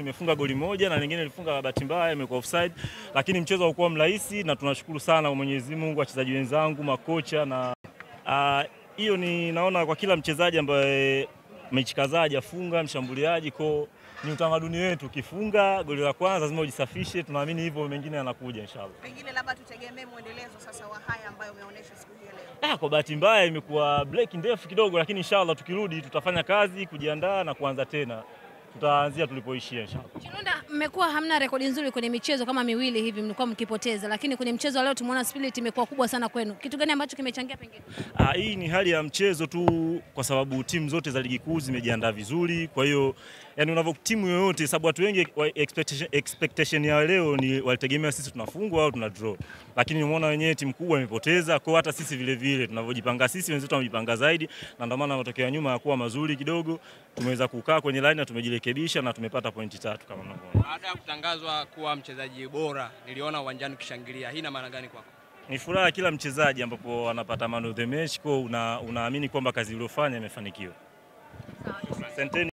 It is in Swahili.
nimefunga goli moja na lingine nilifunga bahati mbaya imekuwa offside, lakini mchezo haukuwa mrahisi na tunashukuru sana kwa Mwenyezi Mungu, wachezaji wenzangu, makocha na hiyo ni naona kwa kila mchezaji ambaye mechi kadhaa hajafunga, mshambuliaji ni utamaduni wetu, ukifunga goli la kwanza lazima ujisafishe, tunaamini hivyo mengine yanakuja inshallah. Pengine labda tutegemee muendelezo sasa wa haya ambayo umeonyesha siku hii leo. Kwa bahati mbaya imekuwa break ndefu kidogo, lakini inshallah tukirudi tutafanya kazi, kujiandaa na kuanza tena. Tutaanzia tulipoishia inshallah. Chilunda, mmekuwa hamna rekodi nzuri kwenye michezo kama miwili hivi, mlikuwa mkipoteza, lakini kwenye mchezo leo tumeona spirit imekuwa kubwa sana kwenu. Kitu gani ambacho kimechangia pengine? Hii ni hali ya mchezo tu, kwa sababu timu zote za ligi kuu zimejiandaa vizuri. Kwa hiyo yani timu yoyote, sababu watu wengi expectation ya leo ni walitegemea sisi tunafungwa au tuna draw. Lakini umeona wenyewe timu kubwa imepoteza, kwa hata sisi vile vile tunavyojipanga sisi wenzetu wamejipanga zaidi, na ndio maana matokeo ya nyuma yakuwa mazuri kidogo. Tumeweza kukaa kwenye line na tumejirekebisha na tumepata pointi 3 kama mnavyoona. Baada ya kutangazwa kuwa mchezaji bora, niliona uwanjani ukishangilia. Hii ina maana gani kwako? Ni furaha kila mchezaji ambapo anapata man of the match, kwa unaamini kwamba kazi iliyofanya imefanikiwa. Asante.